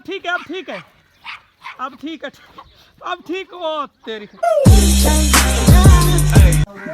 ठीक है, अब ठीक है, अब ठीक है, अब ठीक हो तेरी।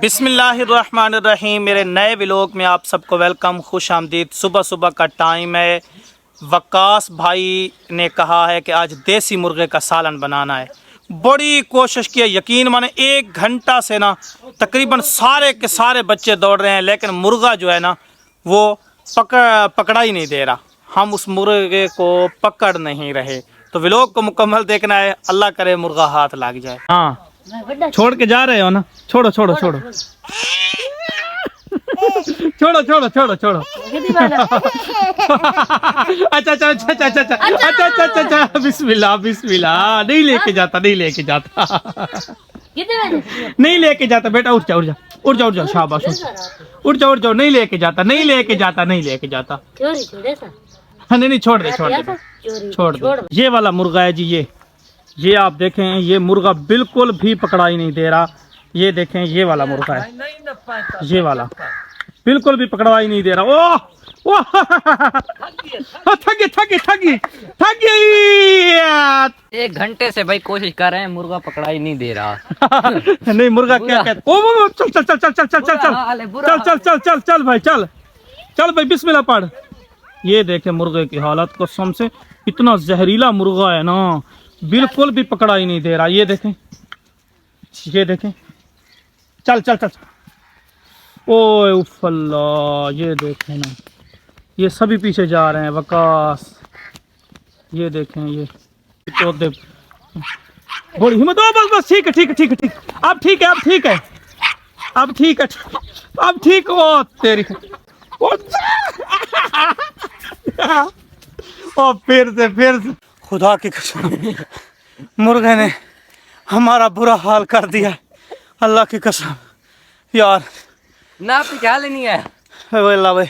बिस्मिल्लाहिर्रहमानिर्रहीम। मेरे नए व्लॉग में आप सबको वेलकम, खुश आमदीद। सुबह सुबह का टाइम है। वकास भाई ने कहा है कि आज देसी मुर्गे का सालन बनाना है। बड़ी कोशिश की है, यकीन माने 1 घंटा से ना तकरीबन सारे के सारे बच्चे दौड़ रहे हैं, लेकिन मुर्गा जो है ना वो पकड़ा ही नहीं दे रहा। हम उस मुर्गे को पकड़ नहीं रहे। तो व्लॉग को मुकम्मल देखना है, अल्लाह करे मुर्गा हाथ लग जाए। हाँ, छोड़ के जा रहे हो ना? छोड़ो छोड़ो छोड़ो छोड़ो छोड़ो छोड़ो छोड़ो। अच्छा अच्छा अच्छा अच्छा अच्छा अच्छा अच्छा अच्छा अच्छा, बिस्मिल्लाह बिस्मिल्लाह। नहीं लेके जाता, नहीं लेके जाता, नहीं लेके जाता बेटा। उठ जा उठ जा उठ जा उठ जा, शाबाश उठ जा उठ जाओ। नहीं लेके जाता, नहीं लेके जाता, नहीं लेके जाता। नहीं नहीं, छोड़ दे छोड़ दे छोड़ दे। ये वाला मुर्गा है जी, ये आप देखें, ये मुर्गा बिल्कुल भी पकड़ा ही नहीं दे रहा। ये देखें, ये वाला मुर्गा है, ये वाला बिल्कुल भी पकड़वा ही नहीं दे रहा। ओह ओह, थक गई। 1 घंटे से भाई कोशिश कर रहे हैं, मुर्गा पकड़ा ही नहीं दे रहा। नहीं, मुर्गा क्या कहते? ओ चल चल चल चल चल चल चल चल चल चल चल चल भाई, चल चल भाई, बिस्मिल्लाह पढ़। ये देखे मुर्गे की हालत, कसम से इतना जहरीला मुर्गा है ना, बिल्कुल भी पकड़ा ही नहीं दे रहा। ये देखें, ये देखें, चल चल चल। ओए उफ़ल्ला, ये देखें ना, ये सभी पीछे जा रहे हैं। वकास, ये देखें, ये चौदह बड़ी हिम्मत। बस बस, ठीक है ठीक है ठीक है ठीक, अब ठीक है, अब ठीक है, अब ठीक है, अब ठीक हो तेरी। और फिर से खुदा की कसम, मुर्गे ने हमारा बुरा हाल कर दिया। अल्लाह की कसम यार, ना आपकी ख्याल ही नहीं है। अल्लाह भाई,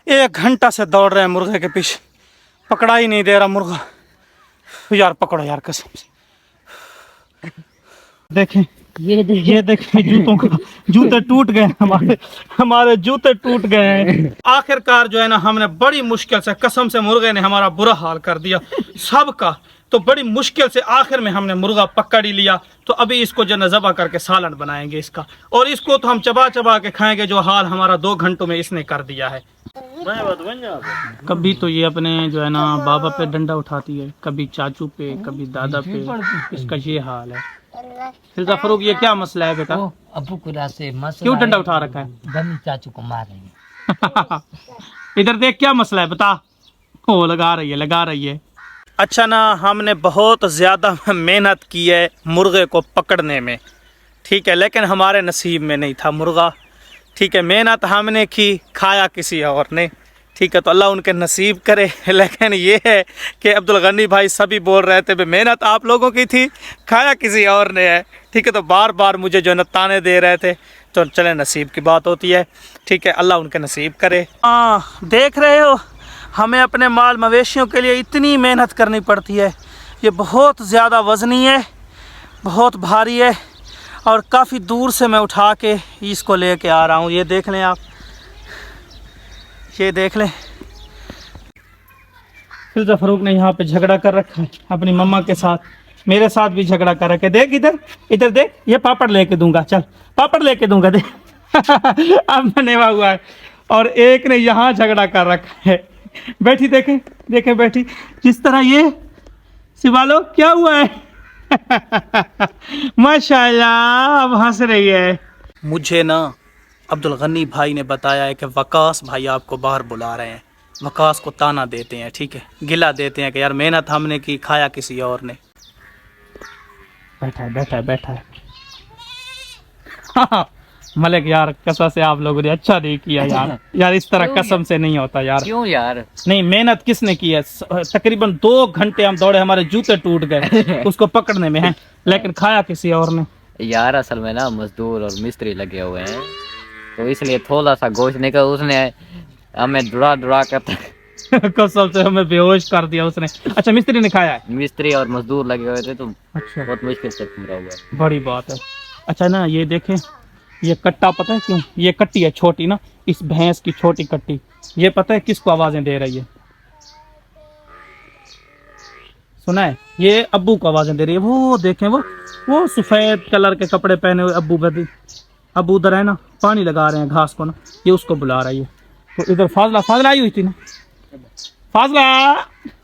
1 घंटा से दौड़ रहे हैं मुर्गे के पीछे, पकड़ा ही नहीं दे रहा मुर्गा। यार पकड़ो यार, कसम से। देखें, ये देखें, जूते टूट गए हमारे जूते टूट गए हैं। आखिरकार जो है ना, हमने बड़ी मुश्किल से, कसम से मुर्गे ने हमारा बुरा हाल कर दिया सबका। तो बड़ी मुश्किल से आखिर में हमने मुर्गा पकड़ ही लिया। तो अभी इसको जो नज़बा करके सालन बनाएंगे इसका, और इसको तो हम चबा चबा के खाएंगे, जो हाल हमारा 2 घंटों में इसने कर दिया है। कभी तो ये अपने जो है ना बाबा पे डंडा उठाती है, कभी चाचू पे, कभी दादा पे। इसका ये हाल है। फिजा फरूक, ये क्या मसला है बेटा? अबू कुरा से मसला, क्यों डंडा उठा रखा है? गमी चाचू को मार रही है। इधर देख, क्या मसला है बता। ओ, लगा रही है। अच्छा ना, हमने बहुत ज़्यादा मेहनत की है मुर्गे को पकड़ने में, ठीक है, लेकिन हमारे नसीब में नहीं था मुर्गा। ठीक है, मेहनत हमने की, खाया किसी और ने, ठीक है, तो अल्लाह उनके नसीब करे। लेकिन ये है कि अब्दुल गनी भाई सभी बोल रहे थे भाई मेहनत आप लोगों की थी, खाया किसी और ने है, ठीक है, तो बार बार मुझे जो है ताने दे रहे थे। तो चले, नसीब की बात होती है, ठीक है, अल्लाह उनके नसीब करे। हाँ, देख रहे हो, हमें अपने माल मवेशियों के लिए इतनी मेहनत करनी पड़ती है। ये बहुत ज़्यादा वज़नी है, बहुत भारी है, और काफ़ी दूर से मैं उठा के इसको लेके आ रहा हूँ। ये देख लें आप, ये देख लें। फिजा फरूक ने यहाँ पे झगड़ा कर रखा है अपनी मम्मा के साथ, मेरे साथ भी झगड़ा कर रखा है। देख इधर देख, ये पापड़ लेके दूंगा, चल पापड़ लेके दूंगा, देख। अब बनेवा हुआ है। और एक ने यहाँ झगड़ा कर रखा है, बैठी देखें बैठी, जिस तरह ये सिवालो क्या हुआ है। माशाल्लाह, अब हंस रही है। मुझे ना अब्दुल गनी भाई ने बताया है कि वकास भाई आपको बाहर बुला रहे हैं। वकास को ताना देते हैं, ठीक है, गिला देते हैं कि यार मेहनत हमने की, खाया किसी और ने। बैठा है। हाँ, मलिक यार, कसम से आप लोगों ने अच्छा नहीं किया यार। यार इस तरह कसम से नहीं होता यार। क्यों यार? नहीं, मेहनत किसने की है? तकरीबन 2 घंटे हम दौड़े, हमारे जूते टूट गए उसको पकड़ने में हैं, लेकिन खाया किसी और ने। यार असल में ना मजदूर और मिस्त्री लगे हुए हैं, तो इसलिए थोड़ा सा गोश्त निकल, उसने हमें डुरा कर कसम से हमें बेहोश कर दिया उसने। अच्छा, मिस्त्री ने खाया है? मिस्त्री और मजदूर लगे हुए थे, तो अच्छा, बहुत मुश्किल से पूरा हुआ। बड़ी बात है। अच्छा ना, ये देखें, ये कट्टा पता है क्यों? ये कट्टी है छोटी ना, इस भैंस की छोटी कट्टी, ये पता है किसको आवाजें दे रही है? सुना है? ये अब्बू को आवाज़ें दे रही है। वो देखें, वो सफ़ेद कलर के कपड़े पहने हुए अब्बू उधर है ना, पानी लगा रहे हैं घास को ना, ये उसको बुला रही है। तो इधर फाजला आई हुई थी ना, फाजला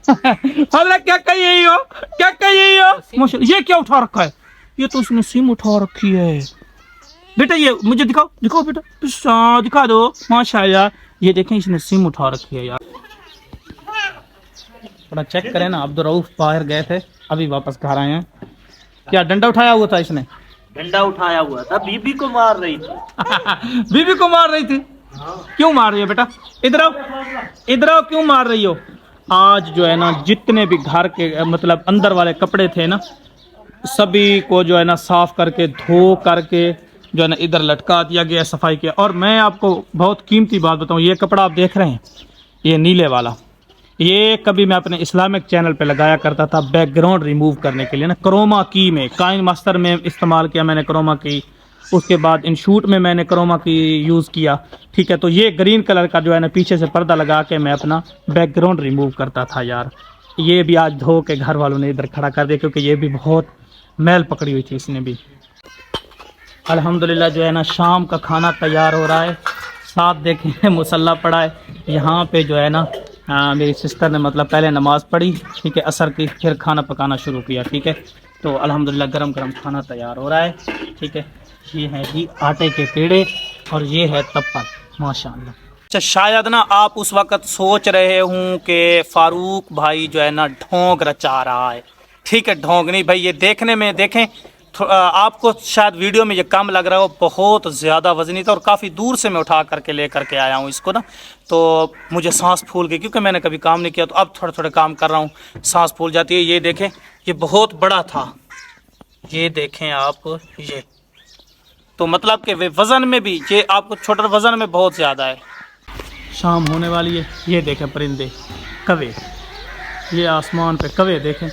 फाजला क्या कही यही हो, क्या कही यही हो? माशाल्लाह, ये क्या उठा रखा है? ये तो उसने सिम उठा रखी है। बेटा ये मुझे दिखाओ, दिखाओ बेटा, दिखा दो। माशाल्लाह, ये देखें इसने सिम उठा रखी है यार। थोड़ा चेक करें ना। अब्दुल रऊफ बाहर गए थे, अभी वापस घर आए हैं। क्या डंडा उठाया हुआ था इसने? डंडा उठाया हुआ था, बीबी को मार रही थी। बीबी को मार रही थी? क्यों मार रही हो बेटा? इधर आओ, इधर आओ, क्यों मार रही हो? आज जो है ना, जितने भी घर के मतलब अंदर वाले कपड़े थे ना, सभी को जो है ना साफ करके धो करके जो है ना इधर लटका दिया गया, सफाई किया। और मैं आपको बहुत कीमती बात बताऊं, ये कपड़ा आप देख रहे हैं, ये नीले वाला, ये कभी मैं अपने इस्लामिक चैनल पे लगाया करता था बैकग्राउंड रिमूव करने के लिए ना, क्रोमा की में, काइन मास्टर में इस्तेमाल किया मैंने क्रोमा की। उसके बाद इन शूट में मैंने क्रोमा की यूज़ किया। ठीक है, तो ये ग्रीन कलर का जो है ना पीछे से पर्दा लगा के मैं अपना बैकग्राउंड रिमूव करता था यार। ये भी आज धो के घर वालों ने इधर खड़ा कर दिया, क्योंकि ये भी बहुत मैल पकड़ी हुई थी इसने भी। अल्हम्दुलिल्लाह जो है ना शाम का खाना तैयार हो रहा है। साथ देखें मुसल्ला पड़ा है यहाँ पे जो है ना। मेरी सिस्टर ने मतलब पहले नमाज़ पढ़ी, ठीक है, असर की, फिर खाना पकाना शुरू किया। ठीक है, तो अल्हम्दुलिल्लाह गरम गरम खाना तैयार हो रहा है। ठीक है, ये है जी आटे के पेड़े और ये है तप्पल, माशाअल्लाह। अच्छा, शायद ना आप उस वक़्त सोच रहे हूँ कि फ़ारूक भाई जो है ना ढोंग रचा रहा है। ठीक है, ढोंग नहीं भाई, ये देखने में देखें आपको शायद वीडियो में ये कम लग रहा हो, बहुत ज़्यादा वज़नी था और काफ़ी दूर से मैं उठा करके ले करके आया हूँ इसको ना, तो मुझे सांस फूल गई, क्योंकि मैंने कभी काम नहीं किया। तो अब थोड़ा थोड़ा काम कर रहा हूँ, सांस फूल जाती है। ये देखें, ये बहुत बड़ा था, ये देखें आप, ये तो मतलब कि वज़न में भी ये आपको छोटा, वज़न में बहुत ज़्यादा है। शाम होने वाली है, ये देखें परिंदे, कवे, ये आसमान पे कवे देखें,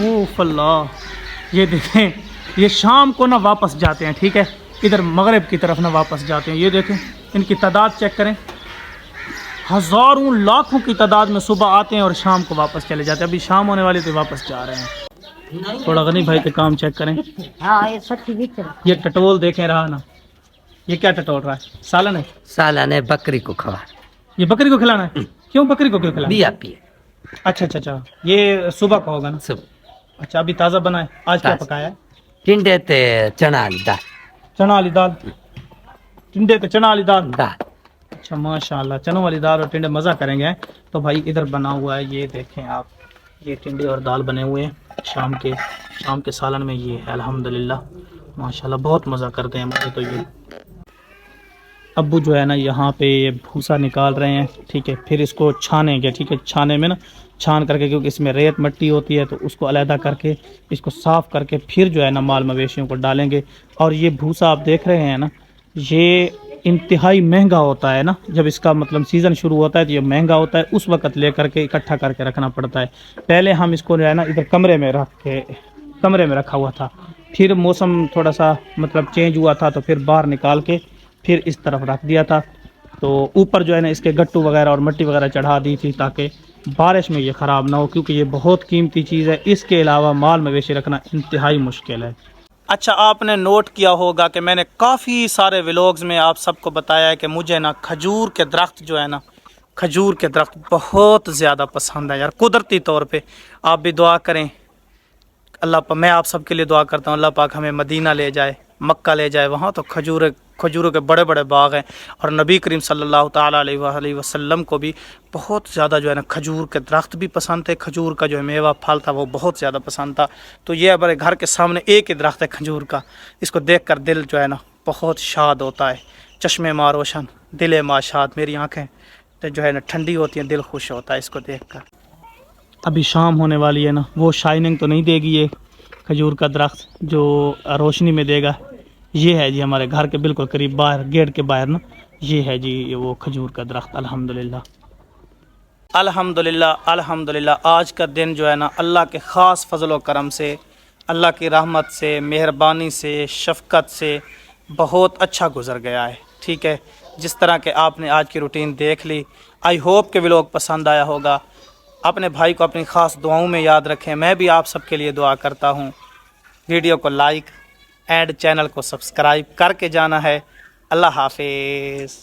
ओह अल्लाह, ये देखें, ये शाम को ना वापस जाते हैं। ठीक है, इधर मगरिब की तरफ ना वापस जाते हैं। ये देखें, इनकी तादाद चेक करें, हज़ारों लाखों की तादाद में सुबह आते हैं और शाम को वापस चले जाते हैं। अभी शाम होने वाली तो वापस जा रहे हैं। थोड़ा गनी भाई के काम चेक करें। ये टटोल देखें रहा ना, ये क्या टटोल रहा है? सालन है? साला ने बकरी को खवा, ये बकरी को खिलाना है? क्यों बकरी को क्यों खिलाना? बिया पिए। अच्छा अच्छा अच्छा, ये सुबह का होगा ना? सब अच्छा, अभी ताज़ा बना है। आज क्या पकाया है? टिंडे ते चना वाली दाल। चना वाली दाल, टिंडे पे चना वाली दाल। दाल अच्छा माशाल्लाह, चनों वाली दाल और टिंडे, मज़ा करेंगे। तो भाई इधर बना हुआ है, ये देखें आप, ये टिंडे और दाल बने हुए हैं शाम के सालन में। ये है अल्हम्दुलिल्लाह माशाल्लाह, बहुत मज़ा करते हैं मुझे तो। ये अब्बू जो है ना यहाँ पे ये भूसा निकाल रहे हैं। ठीक है, फिर इसको छानेंगे। ठीक है, छाने में ना, छान करके, क्योंकि इसमें रेत मिट्टी होती है, तो उसको अलहदा करके इसको साफ़ करके फिर जो है ना माल मवेशियों को डालेंगे। और ये भूसा आप देख रहे हैं ना, ये इंतहाई महंगा होता है ना, जब इसका मतलब सीज़न शुरू होता है तो ये महंगा होता है, उस वक़्त ले करके इकट्ठा करके रखना पड़ता है। पहले हम इसको जो है ना इधर कमरे में रखा हुआ था, फिर मौसम थोड़ा सा मतलब चेंज हुआ था, तो फिर बाहर निकाल के फिर इस तरफ रख दिया था। तो ऊपर जो है ना इसके गट्टू वगैरह और मिट्टी वगैरह चढ़ा दी थी, ताकि बारिश में ये ख़राब ना हो, क्योंकि ये बहुत कीमती चीज़ है। इसके अलावा माल मवेशी रखना इंतहाई मुश्किल है। अच्छा, आपने नोट किया होगा कि मैंने काफ़ी सारे व्लॉग्स में आप सबको बताया है कि मुझे ना खजूर के दरख्त जो है ना, खजूर के दरख्त बहुत ज़्यादा पसंद है यार, कुदरती तौर पे। आप भी दुआ करें अल्लाह, मैं आप सबके लिए दुआ करता हूँ, अल्लाह पाक हमें मदीना ले जाए, मक्का ले जाए, वहाँ तो खजूरों के बड़े बड़े बाग हैं। और नबी करीम सल्लल्लाहु ताला अलैहि वसल्लम को भी बहुत ज़्यादा जो है ना खजूर के दरख्त भी पसंद थे, खजूर का जो है मेवा फल था वो बहुत ज़्यादा पसंद था। तो ये हमारे घर के सामने एक ही दरख्त है खजूर का, इसको देख कर दिल जो है ना बहुत शाद होता है, चश्मे माँ रोशन, दिल माँ शाद, मेरी आँखें तो जो है ना ठंडी होती हैं, दिल खुश होता है इसको देख कर। अभी शाम होने वाली है ना, वो शाइनिंग तो नहीं देगी ये खजूर का दरख्त जो रोशनी में देगा। ये है जी हमारे घर के बिल्कुल करीब, बाहर गेट के बाहर ना, ये है जी वो खजूर का दरख्त। अल्हम्दुलिल्लाह अल्हम्दुलिल्लाह अल्हम्दुलिल्लाह। आज का दिन जो है ना अल्लाह के ख़ास फजल करम से, अल्लाह की रहमत से, मेहरबानी से, शफ़क़त से बहुत अच्छा गुज़र गया है। ठीक है, जिस तरह के आपने आज की रूटीन देख ली, आई होप के व्लॉग पसंद आया होगा। अपने भाई को अपनी ख़ास दुआओं में याद रखें। मैं भी आप सबके लिए दुआ करता हूँ। वीडियो को लाइक एंड चैनल को सब्सक्राइब करके जाना है। अल्लाह हाफिज़।